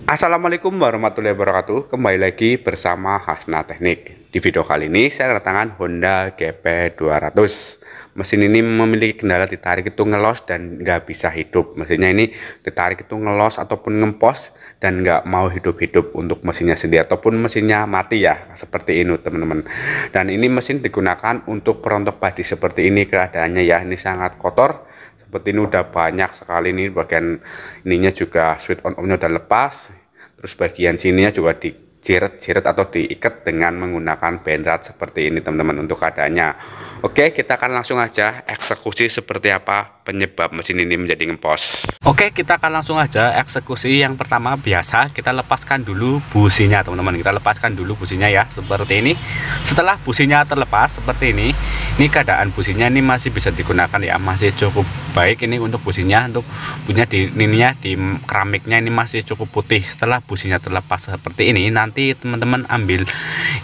Assalamualaikum warahmatullahi wabarakatuh. Kembali lagi bersama Hasna Teknik. Di video kali ini saya kedatangan Honda GP 200. Mesin ini memiliki kendala ditarik itu ngelos dan nggak bisa hidup. Mesinnya ini ditarik itu ngelos ataupun ngempos dan nggak mau hidup-hidup untuk mesinnya sendiri ataupun mesinnya mati ya, seperti ini teman-teman. Dan ini mesin digunakan untuk perontok badi seperti ini keadaannya ya. Ini sangat kotor. Seperti ini udah banyak sekali nih, bagian ininya juga switch on off-nya udah lepas, terus bagian sininya juga dijiret-jiret atau diikat dengan menggunakan benrat seperti ini teman-teman untuk keadaannya. Oke, kita akan langsung aja eksekusi seperti apa penyebab mesin ini menjadi ngempos. Oke, kita akan langsung aja eksekusi. Yang pertama biasa kita lepaskan dulu businya teman-teman. Kita lepaskan dulu businya ya, seperti ini. Setelah businya terlepas seperti ini keadaan businya ini masih bisa digunakan ya, masih cukup baik ini untuk businya. Untuk punya di ininya, di keramiknya ini masih cukup putih. Setelah businya terlepas seperti ini, nanti teman-teman ambil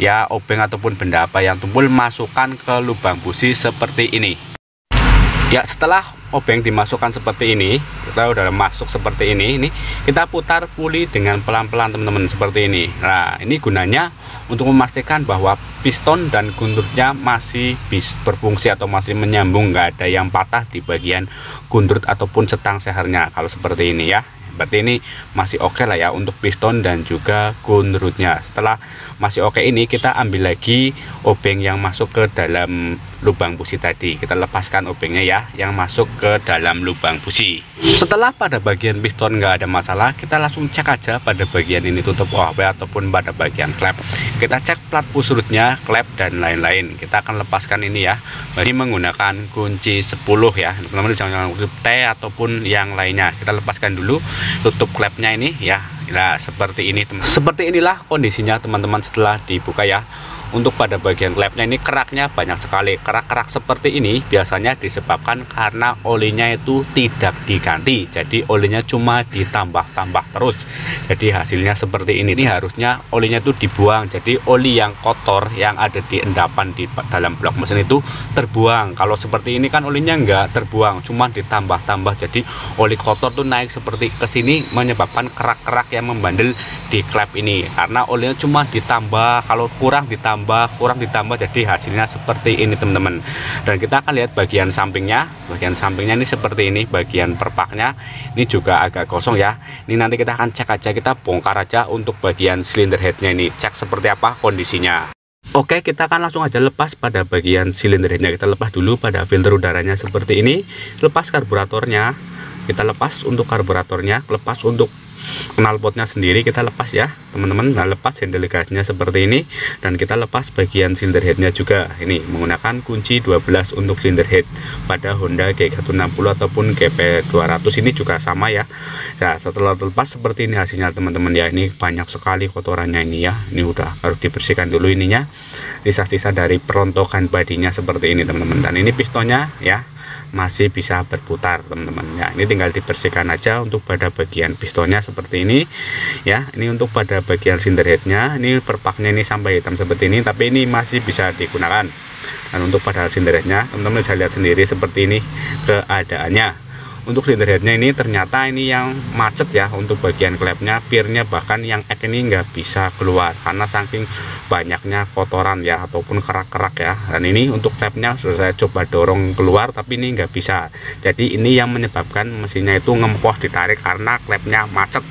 ya obeng ataupun benda apa yang tumpul, masukkan ke lubang busi seperti ini ya. Setelah obeng dimasukkan seperti ini, kita udah masuk seperti ini kita putar puli dengan pelan-pelan teman-teman seperti ini. Nah, ini gunanya untuk memastikan bahwa piston dan gundurnya masih bisa berfungsi atau masih menyambung, nggak ada yang patah di bagian gundrut ataupun setang sehernya. Kalau seperti ini ya, berarti ini masih oke lah ya untuk piston dan juga gundrutnya. Setelah masih oke ini, kita ambil lagi obeng yang masuk ke dalam lubang busi tadi. Kita lepaskan obengnya ya yang masuk ke dalam lubang busi. Setelah pada bagian piston nggak ada masalah, kita langsung cek aja pada bagian ini tutup OHP ataupun pada bagian klep. Kita cek plat pusrutnya, klep dan lain-lain. Kita akan lepaskan ini ya. Ini menggunakan kunci 10 ya. Teman-teman jangan kunci T ataupun yang lainnya. Kita lepaskan dulu tutup klepnya ini ya. Nah, seperti ini teman. Seperti inilah kondisinya teman-teman setelah dibuka ya. Untuk pada bagian klepnya ini keraknya banyak sekali. Kerak-kerak seperti ini biasanya disebabkan karena olinya itu tidak diganti. Jadi olinya cuma ditambah-tambah terus. Jadi hasilnya seperti ini. Ini harusnya olinya itu dibuang. Jadi oli yang kotor yang ada di endapan di dalam blok mesin itu terbuang. Kalau seperti ini kan olinya enggak terbuang, cuma ditambah-tambah. Jadi oli kotor tuh naik seperti ke sini, menyebabkan kerak-kerak yang membandel di klep ini. Karena olinya cuma ditambah, kalau kurang ditambah, jadi hasilnya seperti ini teman-teman. Dan kita akan lihat bagian sampingnya ini seperti ini. Bagian perpaknya ini juga agak kosong ya. Ini nanti kita akan cek aja, kita bongkar aja untuk bagian silinder headnya ini, cek seperti apa kondisinya. Oke, kita akan langsung aja lepas pada bagian silinder headnya. Kita lepas dulu pada filter udaranya seperti ini. Lepas karburatornya, kita lepas untuk karburatornya. Lepas untuk knalpotnya sendiri kita lepas ya teman-teman. Nah, lepas handle gasnya seperti ini, dan kita lepas bagian silinder headnya juga. Ini menggunakan kunci 12 untuk silinder head pada Honda GX160 ataupun GP 200 ini juga sama ya. Nah, setelah terlepas seperti ini hasilnya teman-teman ya. Ini banyak sekali kotorannya ini ya. Ini udah harus dibersihkan dulu ininya, sisa-sisa dari perontokan badinya seperti ini teman-teman. Dan ini pistonnya ya masih bisa berputar teman-teman ya. Ini tinggal dibersihkan aja untuk pada bagian pistonnya seperti ini ya. Ini untuk pada bagian silinder headnya, ini perpaknya ini sampai hitam seperti ini, tapi ini masih bisa digunakan. Dan untuk pada silinder headnya teman-teman bisa lihat sendiri seperti ini keadaannya. Untuk silinder headnya ini ternyata ini yang macet ya. Untuk bagian klepnya, pirnya, bahkan yang ek ini nggak bisa keluar karena saking banyaknya kotoran ya ataupun kerak-kerak ya. Dan ini untuk klepnya sudah saya coba dorong keluar, tapi ini nggak bisa. Jadi ini yang menyebabkan mesinnya itu ngempos ditarik karena klepnya macet.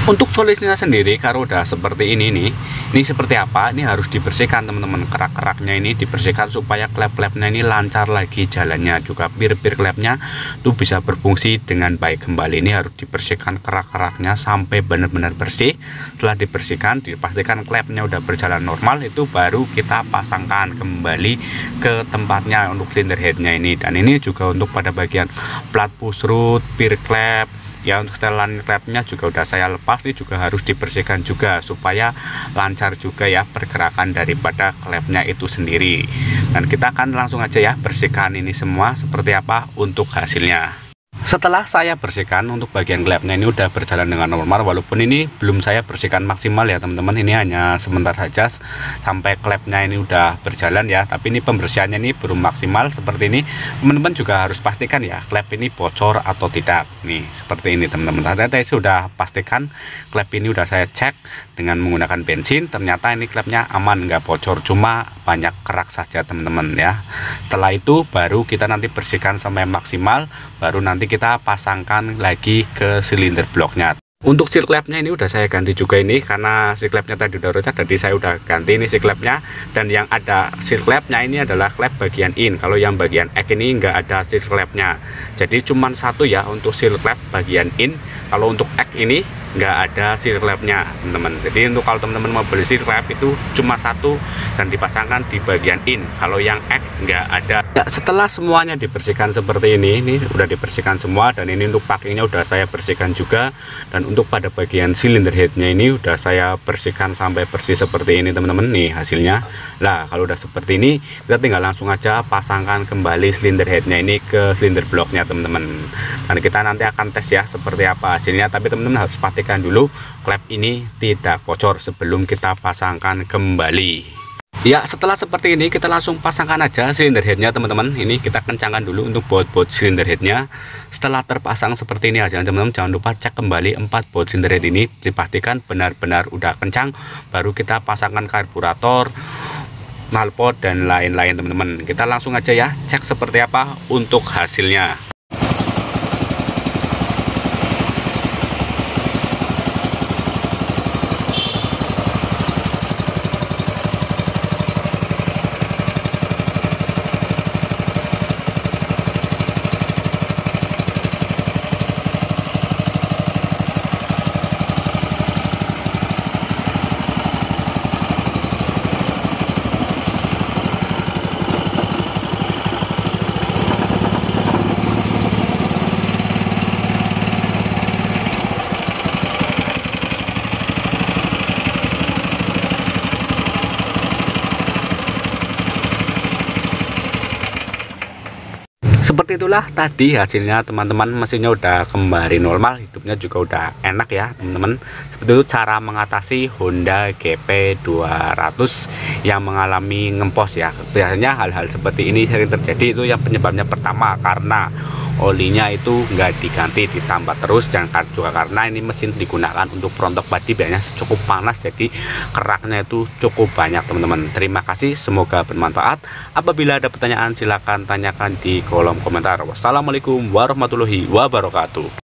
Untuk solusinya sendiri kalau udah seperti ini nih, ini seperti apa? Ini harus dibersihkan teman-teman. Kerak-keraknya ini dibersihkan supaya klep-klepnya ini lancar lagi jalannya. Juga pir-pir klepnya itu bisa berfungsi dengan baik kembali. Ini harus dibersihkan kerak-keraknya sampai benar-benar bersih. Setelah dibersihkan, dipastikan klepnya udah berjalan normal, itu baru kita pasangkan kembali ke tempatnya untuk silinder headnya ini. Dan ini juga untuk pada bagian plat pusrut, pir klep ya. Untuk setelan klepnya juga udah saya lepas, ini juga harus dibersihkan juga supaya lancar juga ya pergerakan daripada klepnya itu sendiri. Dan kita akan langsung aja ya bersihkan ini semua seperti apa untuk hasilnya. Setelah saya bersihkan untuk bagian klepnya ini udah berjalan dengan normal, walaupun ini belum saya bersihkan maksimal ya teman-teman, ini hanya sebentar saja sampai klepnya ini udah berjalan ya, tapi ini pembersihannya ini belum maksimal seperti ini. Teman-teman juga harus pastikan ya klep ini bocor atau tidak. Nih seperti ini teman-teman, saya sudah pastikan klep ini udah saya cek dengan menggunakan bensin, ternyata ini klepnya aman, nggak bocor, cuma banyak kerak saja teman-teman ya. Setelah itu baru kita nanti bersihkan sampai maksimal, baru nanti kita pasangkan lagi ke silinder bloknya. Untuk seal klepnya ini udah saya ganti juga ini, karena seal klepnya tadi udah rusak, jadi saya udah ganti ini seal klepnya. Dan yang ada seal klepnya ini adalah klep bagian in, kalau yang bagian X ini nggak ada seal klepnya, jadi cuman satu ya untuk seal klep bagian in. Kalau untuk X ini nggak ada seal klepnya teman-teman, jadi untuk kalau teman-teman mau beli seal klep itu cuma satu dan dipasangkan di bagian in, kalau yang X nggak ada ya. Setelah semuanya dibersihkan seperti ini udah dibersihkan semua, dan ini untuk packingnya udah saya bersihkan juga, dan untuk pada bagian silinder headnya ini udah saya bersihkan sampai bersih seperti ini teman-teman. Nih hasilnya. Nah kalau udah seperti ini kita tinggal langsung aja pasangkan kembali silinder headnya ini ke silinder bloknya teman-teman, dan kita nanti akan tes ya seperti apa hasilnya. Tapi teman-teman harus pastikan dulu klep ini tidak bocor sebelum kita pasangkan kembali. Ya setelah seperti ini kita langsung pasangkan aja silinder headnya teman-teman. Ini kita kencangkan dulu untuk baut-baut silinder headnya. Setelah terpasang seperti ini hasilnya teman-teman, jangan lupa cek kembali 4 baut silinder head ini, dipastikan benar-benar udah kencang, baru kita pasangkan karburator, knalpot dan lain-lain teman-teman. Kita langsung aja ya cek seperti apa untuk hasilnya. Seperti itulah tadi hasilnya teman-teman, mesinnya udah kembali normal, hidupnya juga udah enak ya teman-teman. Seperti itu cara mengatasi Honda GP 200 yang mengalami ngempos ya. Biasanya hal-hal seperti ini sering terjadi, itu yang penyebabnya pertama karena olinya itu nggak diganti, ditambah terus, jangan juga karena ini mesin digunakan untuk perontok padi, biasanya cukup panas, jadi keraknya itu cukup banyak teman-teman. Terima kasih, semoga bermanfaat. Apabila ada pertanyaan silahkan tanyakan di kolom komentar. Wassalamualaikum warahmatullahi wabarakatuh.